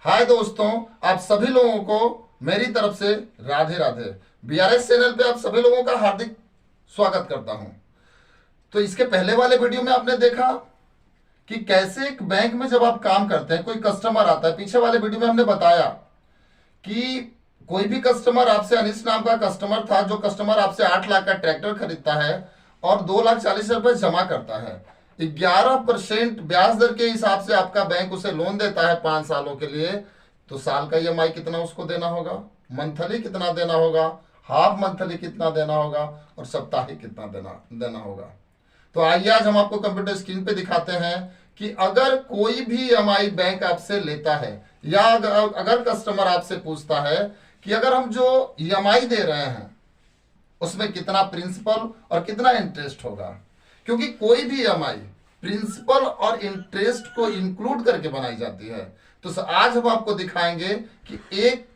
हाय दोस्तों, आप सभी लोगों को मेरी तरफ से राधे राधे। बीआरएस चैनल पे आप सभी लोगों का हार्दिक स्वागत करता हूं। तो इसके पहले वाले वीडियो में आपने देखा कि कैसे एक बैंक में जब आप काम करते हैं कोई कस्टमर आता है। पीछे वाले वीडियो में हमने बताया कि कोई भी कस्टमर आपसे, अनिश नाम का कस्टमर था, जो कस्टमर आपसे 8 लाख का ट्रैक्टर खरीदता है और 2,40,000 जमा करता है। 11% ब्याज दर के हिसाब से आपका बैंक उसे लोन देता है 5 सालों के लिए। तो साल का ईएमआई कितना उसको देना होगा, मंथली कितना देना होगा, हाफ मंथली कितना देना होगा और साप्ताहिक कितना देना होगा। तो आइए आज हम आपको कंप्यूटर स्क्रीन पे दिखाते हैं कि अगर कोई भी ईएमआई बैंक आपसे लेता है या अगर कस्टमर आपसे पूछता है कि अगर हम जो ईएमआई दे रहे हैं उसमें कितना प्रिंसिपल और कितना इंटरेस्ट होगा, क्योंकि कोई भी ईएमआई प्रिंसिपल और इंटरेस्ट को इंक्लूड करके बनाई जाती है। तो आज हम आपको दिखाएंगे कि एक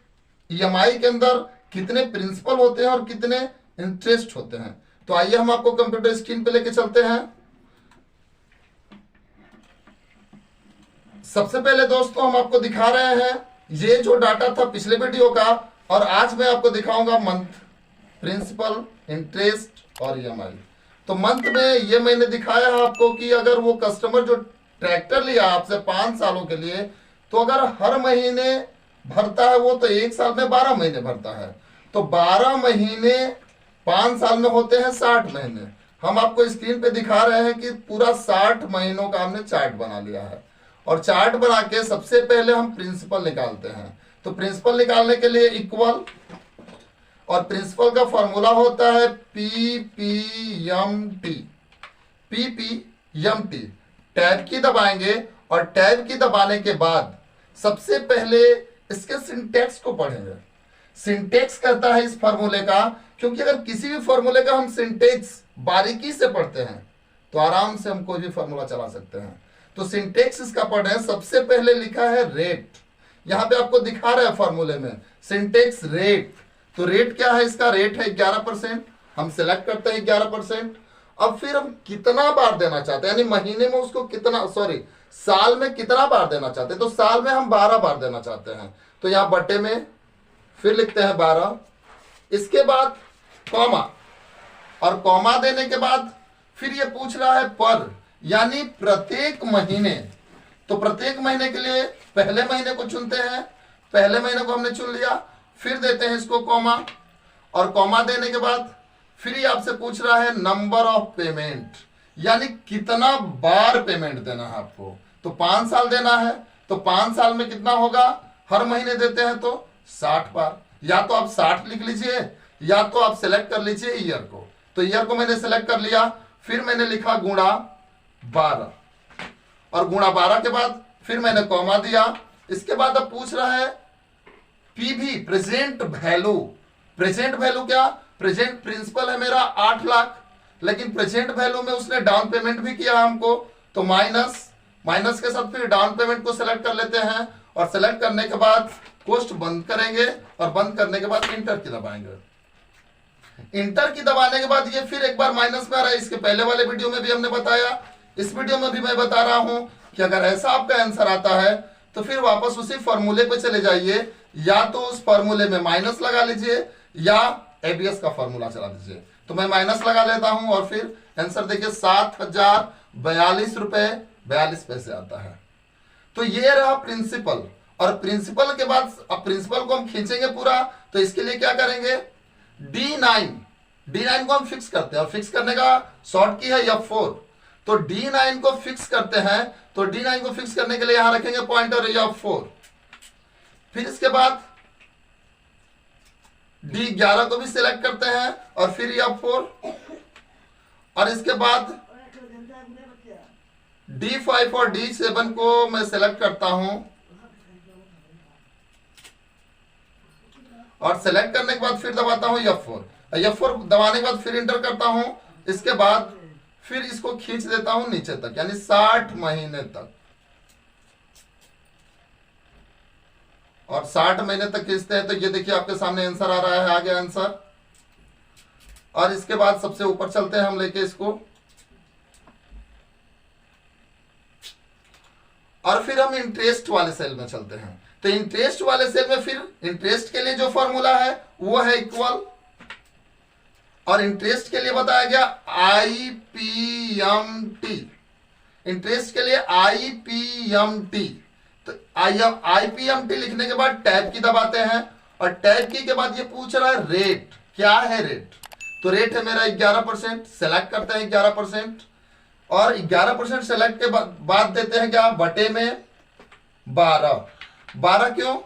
ईएमआई के अंदर कितने प्रिंसिपल होते हैं और कितने इंटरेस्ट होते हैं। तो आइए हम आपको कंप्यूटर स्क्रीन पे लेके चलते हैं। सबसे पहले दोस्तों हम आपको दिखा रहे हैं ये जो डाटा था पिछले वीडियो का, और आज मैं आपको दिखाऊंगा मंथ, प्रिंसिपल, इंटरेस्ट और ईएमआई। तो मंथ में ये मैंने दिखाया है आपको कि अगर वो कस्टमर जो ट्रैक्टर लिया आपसे 5 सालों के लिए, तो अगर हर महीने भरता है वो, तो एक साल में 12 महीने भरता है। तो 12 महीने 5 साल में होते हैं 60 महीने। हम आपको स्क्रीन पे दिखा रहे हैं कि पूरा 60 महीनों का हमने चार्ट बना लिया है। और चार्ट बना के सबसे पहले हम प्रिंसिपल निकालते हैं। तो प्रिंसिपल निकालने के लिए इक्वल, और प्रिंसिपल का फॉर्मूला होता है PPMT। PPMT टैब की दबाएंगे, और टैब की दबाने के बाद सबसे पहले इसके सिंटेक्स को पढ़ेंगे। सिंटेक्स कहता है इस फॉर्मूले का, क्योंकि अगर किसी भी फॉर्मूले का हम सिंटेक्स बारीकी से पढ़ते हैं तो आराम से हम कोई भी फॉर्मूला चला सकते हैं। तो सिंटेक्स इसका पढ़ रहे हैं। सबसे पहले लिखा है रेट, यहां पे आपको दिखा रहा है फॉर्मूले में सिंटेक्स रेट। तो रेट क्या है, इसका रेट है 11%। हम सिलेक्ट करते हैं 11%। अब फिर हम कितना बार देना चाहते हैं, यानी महीने में उसको कितना, साल में कितना बार देना चाहते हैं। तो साल में हम 12 बार देना चाहते हैं। तो यहां बटे में फिर लिखते हैं 12, इसके बाद कॉमा, और कॉमा देने के बाद फिर ये पूछ रहा है पर, यानी प्रत्येक महीने। तो प्रत्येक महीने के लिए पहले महीने को चुनते हैं, पहले महीने को हमने चुन लिया, फिर देते हैं इसको कॉमा, और कॉमा देने के बाद फिर ये आपसे पूछ रहा है नंबर ऑफ पेमेंट, यानी कितना बार पेमेंट देना है आपको। तो 5 साल देना है, तो 5 साल में कितना होगा, हर महीने देते हैं तो 60 बार। या तो आप 60 लिख लीजिए, या तो आप सिलेक्ट कर लीजिए ईयर को। तो ईयर को मैंने सिलेक्ट कर लिया, फिर मैंने लिखा गुणा 12, और गुणा 12 के बाद फिर मैंने कॉमा दिया। इसके बाद अब पूछ रहा है PV, present value. Present value क्या, प्रेजेंट प्रिंसिपल है मेरा 8 लाख, लेकिन प्रेजेंट वैल्यू में उसने डाउन पेमेंट भी किया हमको, तो माइनस के साथ फिर डाउन पेमेंट को सिलेक्ट कर लेते हैं, और सिलेक्ट करने के बाद कोष्ट बंद करेंगे, और बंद करने के बाद इंटर की दबाएंगे। इंटर की दबाने के बाद ये फिर एक बार माइनस में आ रहा है। इसके पहले वाले वीडियो में भी हमने बताया, इस वीडियो में भी मैं बता रहा हूं कि अगर ऐसा आपका आंसर आता है तो फिर वापस उसी फॉर्मूले पे चले जाइए, या तो उस फॉर्मूले में माइनस लगा लीजिए या एबीएस का फॉर्मूला चला दीजिए। तो मैं माइनस लगा लेता हूं, और फिर आंसर देखिए 7,042 रुपए 42 पैसे आता है। तो ये रहा प्रिंसिपल। और प्रिंसिपल के बाद अब प्रिंसिपल को हम खींचेंगे पूरा, तो इसके लिए क्या करेंगे, D9 को हम फिक्स करते हैं, और फिक्स करने का शॉर्ट की है F4। तो D9 को फिक्स करते हैं, तो D9 को फिक्स करने के लिए यहां रखेंगे पॉइंटर F4। फिर इसके बाद D11 को भी सिलेक्ट करते हैं, और फिर F4, और इसके बाद D5 और D7 को मैं सिलेक्ट करता हूं, और सेलेक्ट करने के बाद फिर दबाता हूं F4 दबाने के बाद फिर इंटर करता हूं। इसके बाद फिर इसको खींच देता हूं नीचे तक, यानी 60 महीने तक, और 60 महीने तक खींचते हैं। तो ये देखिए आपके सामने आंसर आ रहा है, आ गया आंसर। और इसके बाद सबसे ऊपर चलते हैं हम लेके इसको, और फिर हम इंटरेस्ट वाले सेल में चलते हैं। तो इंटरेस्ट वाले सेल में फिर इंटरेस्ट के लिए जो फॉर्मूला है वो है इक्वल, और इंटरेस्ट के लिए बताया गया IPMT, इंटरेस्ट के लिए IPMT। तो IPMT लिखने के बाद टैब की दबाते हैं, और टैब की के बाद ये पूछ रहा है रेट, क्या है रेट? तो रेट है मेरा 11%, सेलेक्ट करते हैं 11%, और 11% सेलेक्ट के बाद देते हैं क्या, बटे में 12। 12 क्यों?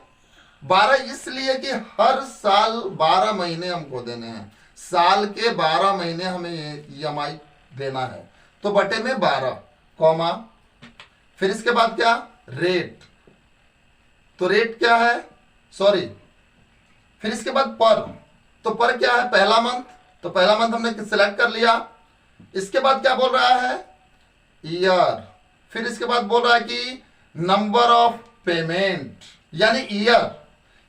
12 इसलिए कि हर साल 12 महीने हमको देने हैं, साल के 12 महीने हमें EMI देना है। तो बटे में 12 कॉमा, फिर इसके बाद क्या, रेट। तो रेट क्या है, सॉरी, फिर इसके बाद पर। तो पर क्या है, पहला मंथ, तो पहला मंथ हमने सिलेक्ट कर लिया। इसके बाद क्या बोल रहा है, ईयर। फिर इसके बाद बोल रहा है कि नंबर ऑफ पेमेंट, यानी ईयर,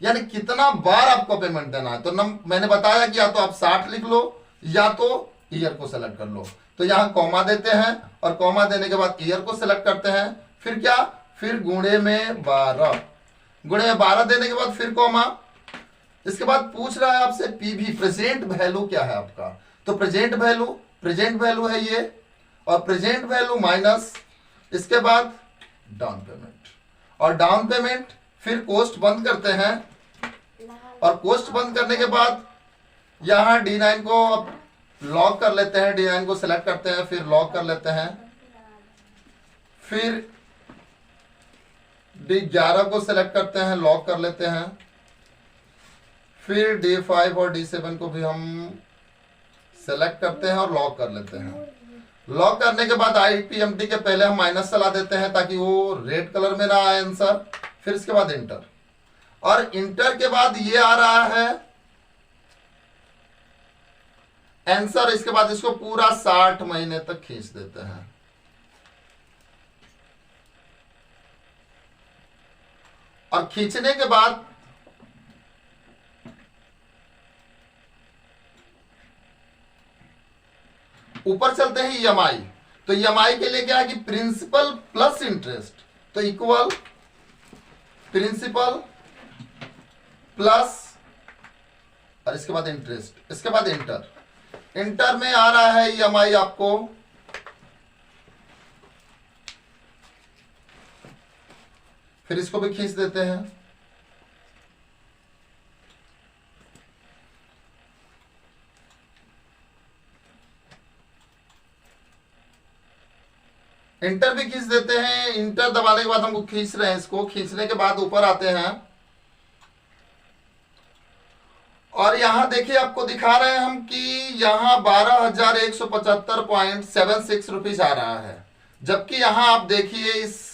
यानी कितना बार आपको पेमेंट देना है। तो मैंने बताया कि या तो आप 60 लिख लो या तो ईयर को सेलेक्ट कर लो। तो यहां कॉमा देते हैं, और कॉमा देने के बाद ईयर को सेलेक्ट करते हैं, फिर क्या, फिर गुणे में 12, गुणे में 12 देने के बाद फिर कॉमा। इसके बाद पूछ रहा है आपसे PV, प्रेजेंट वैल्यू क्या है आपका। तो प्रेजेंट वैल्यू है ये, और प्रेजेंट वैल्यू माइनस इसके बाद डाउन पेमेंट, और डाउन पेमेंट फिर कोस्ट बंद करते हैं, और कोस्ट बंद करने के बाद यहां D9 को अब लॉक कर लेते हैं, D9 को सेलेक्ट करते हैं, फिर लॉक कर लेते हैं, फिर D11 को सेलेक्ट करते हैं, लॉक कर लेते हैं, फिर D5 और D7 को भी हम सेलेक्ट करते हैं और लॉक कर लेते हैं। लॉक करने के बाद IPMT के पहले हम माइनस चला देते हैं ताकि वो रेड कलर में ना आए आंसर। फिर इसके बाद इंटर, और इंटर के बाद ये आ रहा है आंसर। इसके बाद इसको पूरा 60 महीने तक खींच देते हैं, और खींचने के बाद ऊपर चलते हैं EMI। तो EMI के लिए क्या है कि प्रिंसिपल प्लस इंटरेस्ट, तो इक्वल प्रिंसिपल प्लस, और इसके बाद इंटरेस्ट, इसके बाद इंटर। इंटर में आ रहा है EMI आपको फिर इसको भी खींच देते हैं, इंटर भी खींच देते हैं। इंटर दबाने के बाद हमको खींच रहे हैं, इसको खींचने के बाद ऊपर आते हैं, और यहां देखिए आपको दिखा रहे हैं हम कि यहां 12,175.76 रुपीज आ रहा है, जबकि यहां आप देखिए इस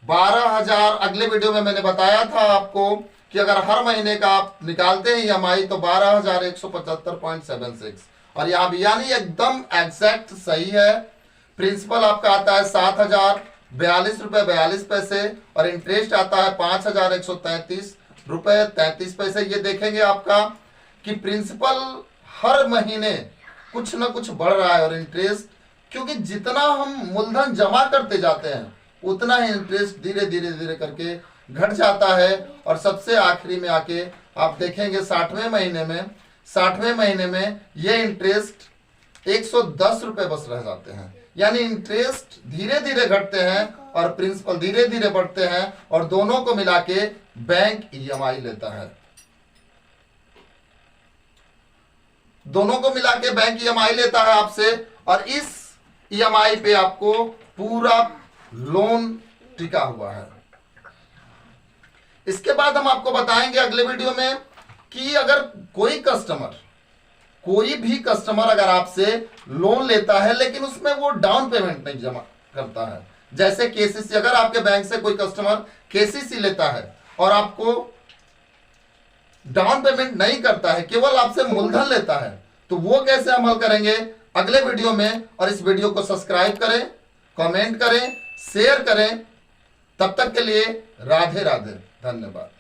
12,000, अगले वीडियो में मैंने बताया था आपको कि अगर हर महीने का आप निकालते हैं EMI तो 12,175.76, और यहां भी यानी एकदम एग्जैक्ट सही है। प्रिंसिपल आपका आता है 7,042 रुपए 42 पैसे, और इंटरेस्ट आता है 5,133 रुपए 33 पैसे। ये देखेंगे आपका कि प्रिंसिपल हर महीने कुछ ना कुछ बढ़ रहा है, और इंटरेस्ट क्योंकि जितना हम मूलधन जमा करते जाते हैं उतना ही इंटरेस्ट धीरे धीरे करके घट जाता है, और सबसे आखिरी में आके आप देखेंगे 60वें महीने में ये इंटरेस्ट 110 रुपए बस रह जाते हैं। यानी इंटरेस्ट धीरे धीरे घटते हैं और प्रिंसिपल धीरे धीरे बढ़ते हैं, और दोनों को मिला के बैंक EMI लेता है। दोनों को मिला के बैंक EMI लेता है आपसे, और इस EMI पे आपको पूरा लोन टिका हुआ है। इसके बाद हम आपको बताएंगे अगले वीडियो में कि अगर कोई भी कस्टमर अगर आपसे लोन लेता है लेकिन उसमें वो डाउन पेमेंट नहीं जमा करता है, जैसे KCC, अगर आपके बैंक से कोई कस्टमर KCC लेता है और आपको डाउन पेमेंट नहीं करता है, केवल आपसे मूलधन लेता है, तो वो कैसे हम हल करेंगे अगले वीडियो में। और इस वीडियो को सब्सक्राइब करें, कमेंट करें, शेयर करें। तब तक के लिए राधे राधे, धन्यवाद।